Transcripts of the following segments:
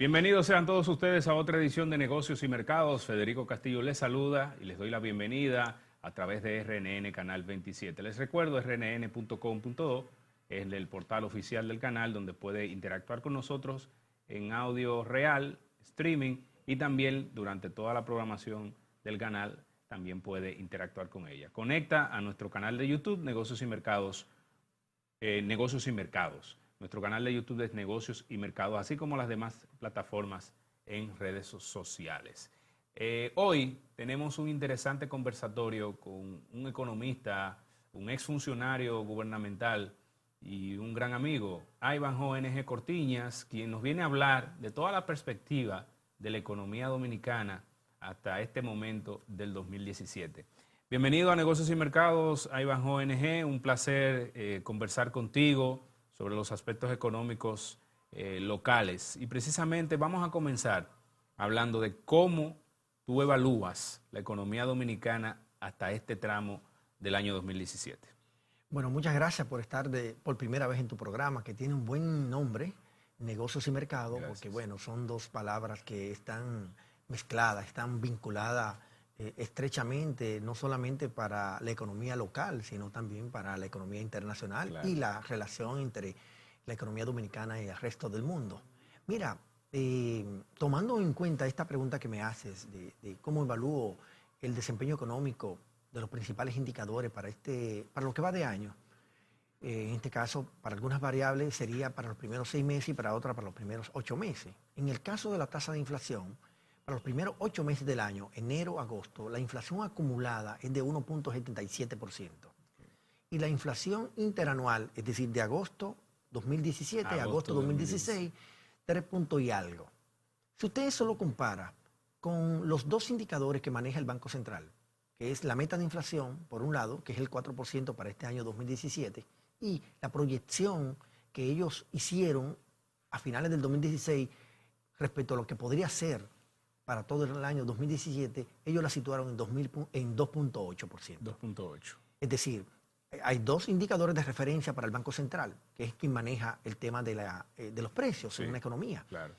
Bienvenidos sean todos ustedes a otra edición de Negocios y Mercados. Federico Castillo les saluda y les doy la bienvenida a través de RNN Canal 27. Les recuerdo, rnn.com.do es el portal oficial del canal donde puede interactuar con nosotros en audio real, streaming, y también durante toda la programación del canal también puede interactuar con ella. Conecta a nuestro canal de YouTube, Negocios y Mercados. Nuestro canal de YouTube es Negocios y Mercados, así como las demás plataformas en redes sociales. Hoy tenemos un interesante conversatorio con un economista, un exfuncionario gubernamental y un gran amigo, Ivanhoe N.G. Cortiñas, quien nos viene a hablar de toda la perspectiva de la economía dominicana hasta este momento del 2017. Bienvenido a Negocios y Mercados, Ivanhoe N.G. Un placer conversar contigo sobre los aspectos económicos locales. Y precisamente vamos a comenzar hablando de cómo tú evalúas la economía dominicana hasta este tramo del año 2017. Bueno, muchas gracias por estar por primera vez en tu programa, que tiene un buen nombre, Negocios y Mercados, porque bueno, son dos palabras que están mezcladas, están vinculadas estrechamente, no solamente para la economía local, sino también para la economía internacional, claro, y la relación entre la economía dominicana y el resto del mundo. Mira, tomando en cuenta esta pregunta que me haces de cómo evalúo el desempeño económico de los principales indicadores para lo que va de año, en este caso, para algunas variables sería para los primeros 6 meses y para otras para los primeros 8 meses. En el caso de la tasa de inflación, para los primeros 8 meses del año, enero a agosto, la inflación acumulada es de 1.77%. Y la inflación interanual, es decir, de agosto 2017 a agosto 2016, 3 puntos y algo. Si usted eso lo compara con los dos indicadores que maneja el Banco Central, que es la meta de inflación, por un lado, que es el 4% para este año 2017, y la proyección que ellos hicieron a finales del 2016 respecto a lo que podría ser para todo el año 2017, ellos la situaron en 2.8%. 2.8. Es decir, hay dos indicadores de referencia para el Banco Central, que es quien maneja el tema de los precios, sí, en una economía. Claro.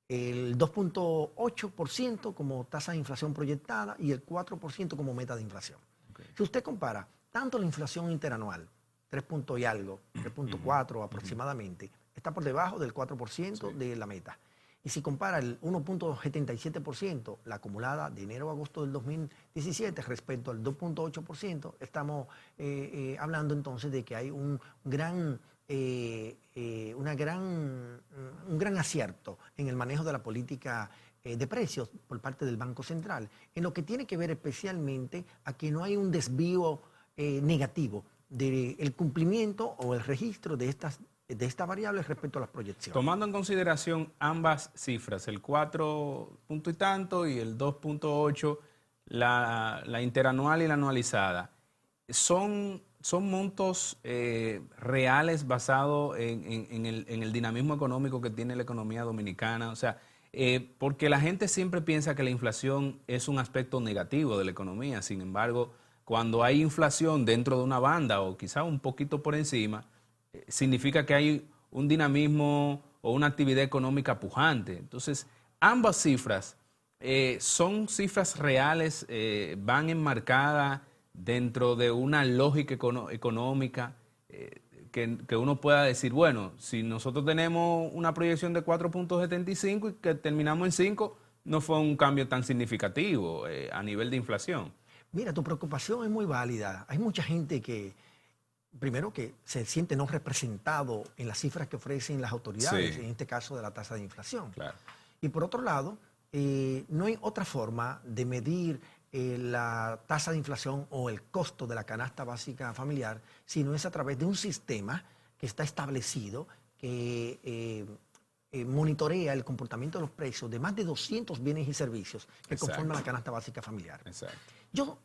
El 2.8% como tasa de inflación proyectada y el 4% como meta de inflación. Okay. Si usted compara tanto la inflación interanual, 3 puntos y algo, 3.4 aproximadamente, está por debajo del 4% sí, de la meta. Y si compara el 1.77%, la acumulada de enero a agosto del 2017 respecto al 2.8%, estamos hablando entonces de que hay un gran acierto en el manejo de la política de precios por parte del Banco Central, en lo que tiene que ver especialmente a que no hay un desvío negativo del cumplimiento o el registro de esta variable respecto a las proyecciones. Tomando en consideración ambas cifras, el 4 punto y tanto y el 2.8, la interanual y la anualizada, son montos reales basados en el dinamismo económico que tiene la economía dominicana. O sea, porque la gente siempre piensa que la inflación es un aspecto negativo de la economía. Sin embargo, cuando hay inflación dentro de una banda o quizá un poquito por encima, significa que hay un dinamismo o una actividad económica pujante. Entonces, ambas cifras son cifras reales, van enmarcadas dentro de una lógica económica que uno pueda decir, bueno, si nosotros tenemos una proyección de 4.75 y que terminamos en 5, no fue un cambio tan significativo a nivel de inflación. Mira, tu preocupación es muy válida. Hay mucha gente que, primero, que se siente no representado en las cifras que ofrecen las autoridades, sí, en este caso de la tasa de inflación. Claro. Y por otro lado, no hay otra forma de medir la tasa de inflación o el costo de la canasta básica familiar, sino es a través de un sistema que está establecido, que monitorea el comportamiento de los precios de más de 200 bienes y servicios que conforman la canasta básica familiar. Exacto. Yo,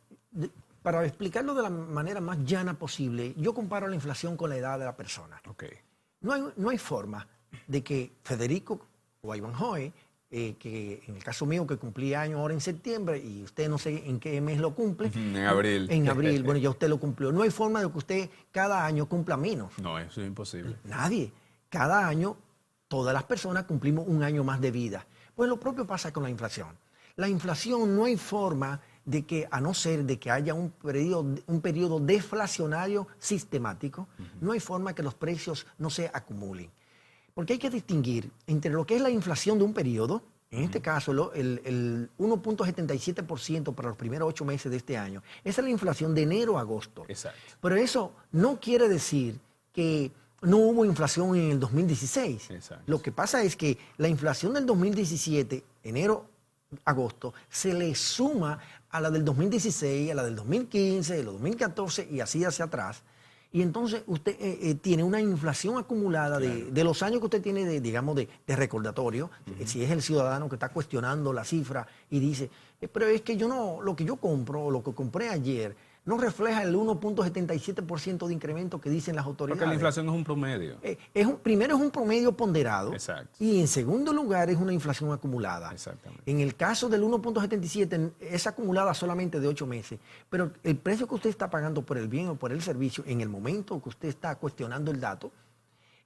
para explicarlo de la manera más llana posible, yo comparo la inflación con la edad de la persona. Okay. No hay forma de que Federico o Ivanhoe, que en el caso mío que cumplí años ahora en septiembre y usted no sé en qué mes lo cumple. En abril. En abril, bueno, ya usted lo cumplió. No hay forma de que usted cada año cumpla menos. No, eso es imposible. Nadie. Cada año todas las personas cumplimos un año más de vida. Pues lo propio pasa con la inflación. La inflación no hay forma de que, a no ser de que haya un periodo deflacionario sistemático, no hay forma que los precios no se acumulen. Porque hay que distinguir entre lo que es la inflación de un periodo, en este caso el 1.77% para los primeros 8 meses de este año. Esa es la inflación de enero a agosto. Exacto. Pero eso no quiere decir que no hubo inflación en el 2016. Exacto. Lo que pasa es que la inflación del 2017, enero-agosto, se le suma a la del 2016, a la del 2015, del 2014 y así hacia atrás. Y entonces usted tiene una inflación acumulada de los años que usted tiene, de recordatorio. Si es el ciudadano que está cuestionando la cifra y dice, pero es que lo que yo compro, o lo que compré ayer, no refleja el 1.77% de incremento que dicen las autoridades. Porque la inflación es un promedio. Primero es un promedio ponderado. Exacto. Y en segundo lugar es una inflación acumulada. Exactamente. En el caso del 1.77 es acumulada solamente de 8 meses, pero el precio que usted está pagando por el bien o por el servicio en el momento que usted está cuestionando el dato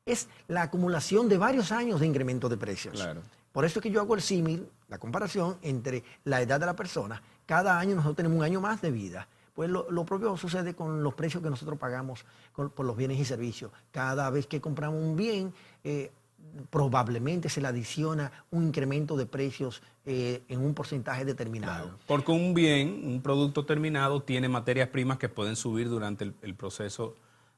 es la acumulación de varios años de incremento de precios. Claro. Por eso es que yo hago el símil, la comparación entre la edad de la persona. Cada año nosotros tenemos un año más de vida. Pues lo propio sucede con los precios que nosotros pagamos por los bienes y servicios. Cada vez que compramos un bien, probablemente se le adiciona un incremento de precios en un porcentaje determinado. Claro. Porque un bien, un producto terminado, tiene materias primas que pueden subir durante el proceso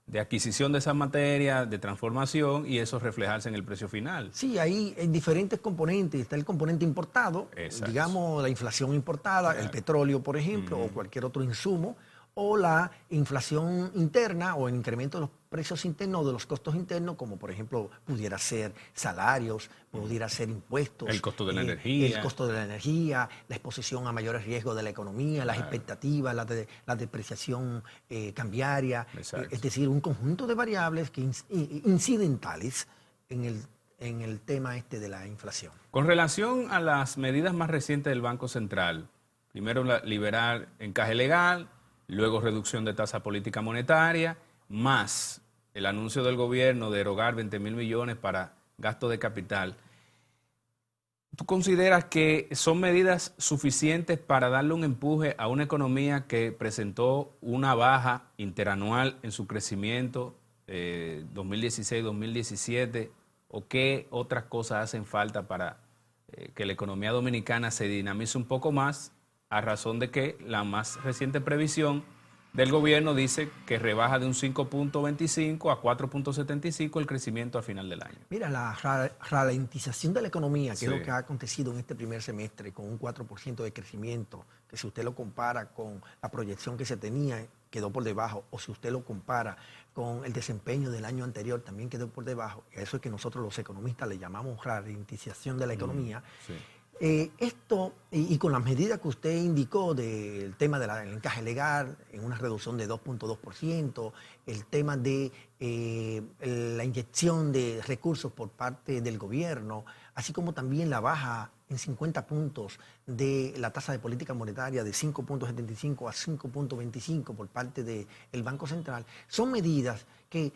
de adquisición de esas materias, de transformación, y eso reflejarse en el precio final. Sí, ahí hay diferentes componentes. Está el componente importado, Exacto. digamos la inflación importada, el petróleo, por ejemplo, o cualquier otro insumo, o la inflación interna o el incremento de los precios internos, de los costos internos, como por ejemplo pudiera ser salarios, pudiera ser impuestos. El costo de la energía. El costo de la energía, la exposición a mayores riesgos de la economía, las expectativas, la depreciación cambiaria. Es decir, un conjunto de variables que incidentales en el tema de la inflación. Con relación a las medidas más recientes del Banco Central, primero liberar encaje legal, luego reducción de tasa política monetaria, más el anuncio del gobierno de erogar 20.000 millones para gasto de capital. ¿Tú consideras que son medidas suficientes para darle un empuje a una economía que presentó una baja interanual en su crecimiento 2016-2017? ¿O qué otras cosas hacen falta para que la economía dominicana se dinamice un poco más, a razón de que la más reciente previsión del gobierno dice que rebaja de un 5.25 a 4.75 el crecimiento al final del año? Mira, la ralentización de la economía, que es lo que ha acontecido en este primer semestre, con un 4% de crecimiento, que si usted lo compara con la proyección que se tenía, quedó por debajo, o si usted lo compara con el desempeño del año anterior, también quedó por debajo. Eso es que nosotros los economistas le llamamos ralentización de la economía. Sí. Esto, y con las medidas que usted indicó del tema del encaje legal, en una reducción de 2.2%, el tema de la inyección de recursos por parte del gobierno, así como también la baja en 50 puntos de la tasa de política monetaria de 5.75 a 5.25 por parte del Banco Central, son medidas que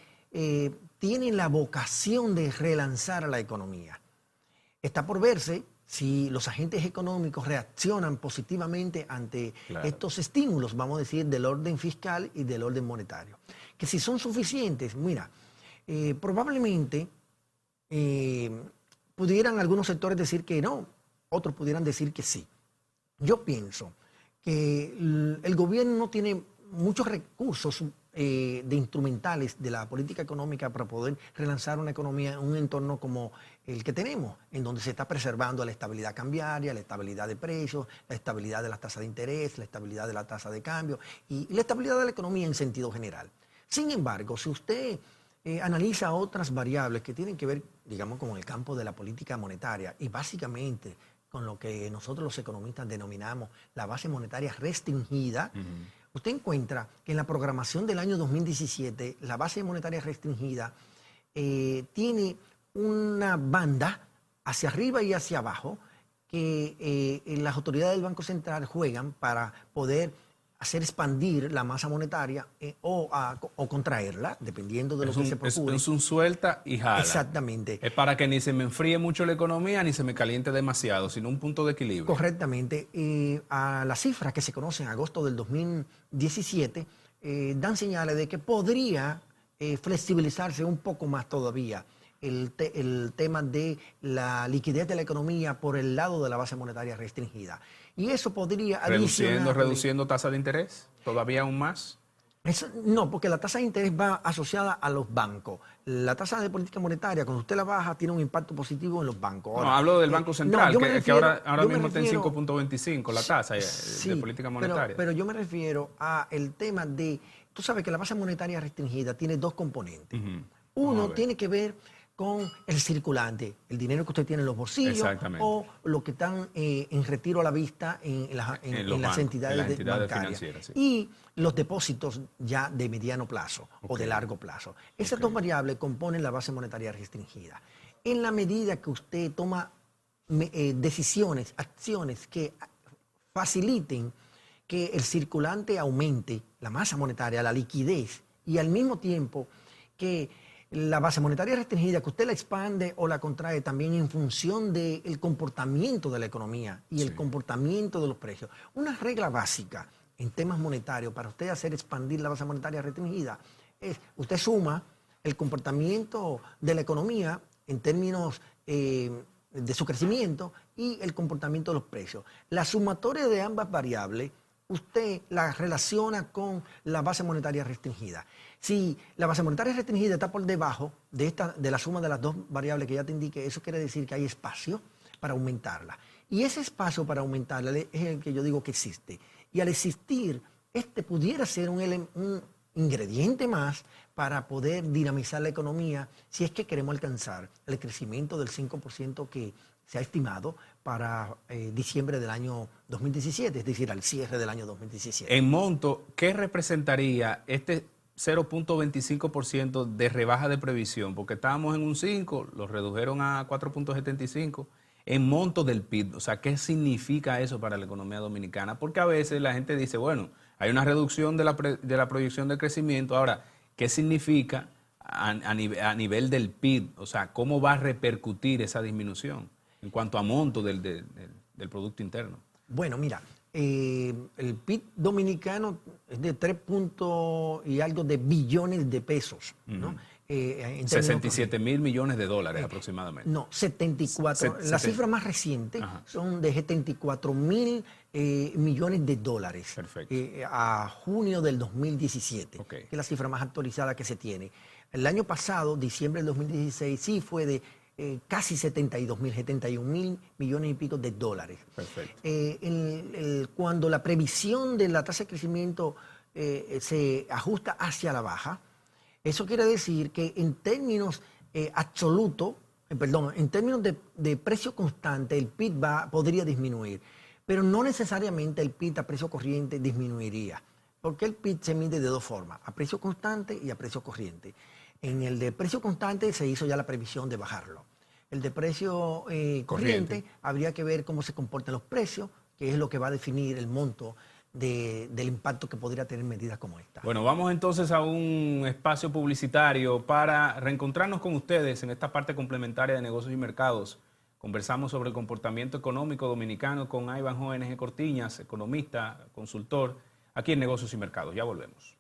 tienen la vocación de relanzar a la economía. Está por verse si los agentes económicos reaccionan positivamente ante estos estímulos, vamos a decir, del orden fiscal y del orden monetario. Que si son suficientes, mira, probablemente pudieran algunos sectores decir que no, otros pudieran decir que sí. Yo pienso que el gobierno no tiene muchos recursos de instrumentales de la política económica para poder relanzar una economía en un entorno como el que tenemos, en donde se está preservando la estabilidad cambiaria, la estabilidad de precios, la estabilidad de las tasas de interés, la estabilidad de la tasa de cambio y la estabilidad de la economía en sentido general. Sin embargo, si usted analiza otras variables que tienen que ver, digamos, con el campo de la política monetaria y básicamente con lo que nosotros los economistas denominamos la base monetaria restringida, usted encuentra que en la programación del año 2017, la base monetaria restringida tiene una banda hacia arriba y hacia abajo que las autoridades del Banco Central juegan para poder hacer expandir la masa monetaria o contraerla, dependiendo de lo que se procure. Es un suelta y jala. Exactamente. Es para que ni se me enfríe mucho la economía ni se me caliente demasiado, sino un punto de equilibrio. Correctamente. A las cifras que se conocen en agosto del 2017 dan señales de que podría flexibilizarse un poco más todavía el tema de la liquidez de la economía por el lado de la base monetaria restringida. Y eso podría ¿Reduciendo tasa de interés? ¿Todavía aún más? No, porque la tasa de interés va asociada a los bancos. La tasa de política monetaria, cuando usted la baja, tiene un impacto positivo en los bancos. Ahora, no, hablo del Banco Central, que ahora mismo está en 5.25 la tasa de política monetaria. Pero yo me refiero al tema de, tú sabes que la base monetaria restringida tiene dos componentes. Uno tiene que ver con el circulante, el dinero que usted tiene en los bolsillos o lo que están en retiro a la vista en las entidades bancarias. Sí. Y los depósitos ya de mediano plazo o de largo plazo. Esas dos variables componen la base monetaria restringida. En la medida que usted toma decisiones, acciones que faciliten que el circulante aumente, la masa monetaria, la liquidez, y al mismo tiempo que la base monetaria restringida, que usted la expande o la contrae también en función del comportamiento de la economía y el comportamiento de los precios. Una regla básica en temas monetarios para usted hacer expandir la base monetaria restringida es, usted suma el comportamiento de la economía en términos de su crecimiento y el comportamiento de los precios. La sumatoria de ambas variables usted la relaciona con la base monetaria restringida. Si la base monetaria restringida está por debajo de la suma de las dos variables que ya te indiqué, eso quiere decir que hay espacio para aumentarla. Y ese espacio para aumentarla es el que yo digo que existe. Y al existir, este pudiera ser un ingrediente más para poder dinamizar la economía si es que queremos alcanzar el crecimiento del 5% que se ha estimado para diciembre del año 2017, es decir, al cierre del año 2017. En monto, ¿qué representaría este 0.25% de rebaja de previsión? Porque estábamos en un 5, lo redujeron a 4.75 en monto del PIB. O sea, ¿qué significa eso para la economía dominicana? Porque a veces la gente dice, bueno, hay una reducción de la proyección de crecimiento. Ahora, ¿qué significa a nivel del PIB? O sea, ¿cómo va a repercutir esa disminución en cuanto a monto del Producto Interno? Bueno, mira, el PIB dominicano es de 3 puntos y algo de billones de pesos, ¿no? 67.000 millones de dólares aproximadamente. No, 74. Las cifras más recientes son de 74.000 millones de dólares. Perfecto. A junio del 2017, que es la cifra más actualizada que se tiene. El año pasado, diciembre del 2016, sí fue de casi 71.000 millones y pico de dólares. Perfecto. Cuando la previsión de la tasa de crecimiento se ajusta hacia la baja, eso quiere decir que en términos absolutos, en términos de precio constante, el PIB podría disminuir, pero no necesariamente el PIB a precio corriente disminuiría, porque el PIB se mide de dos formas, a precio constante y a precio corriente. En el de precio constante se hizo ya la previsión de bajarlo. El de precio corriente habría que ver cómo se comportan los precios, que es lo que va a definir el monto del impacto que podría tener medidas como esta. Bueno, vamos entonces a un espacio publicitario para reencontrarnos con ustedes en esta parte complementaria de negocios y mercados. Conversamos sobre el comportamiento económico dominicano con Iván J. Cortiñas, economista, consultor, aquí en Negocios y Mercados. Ya volvemos.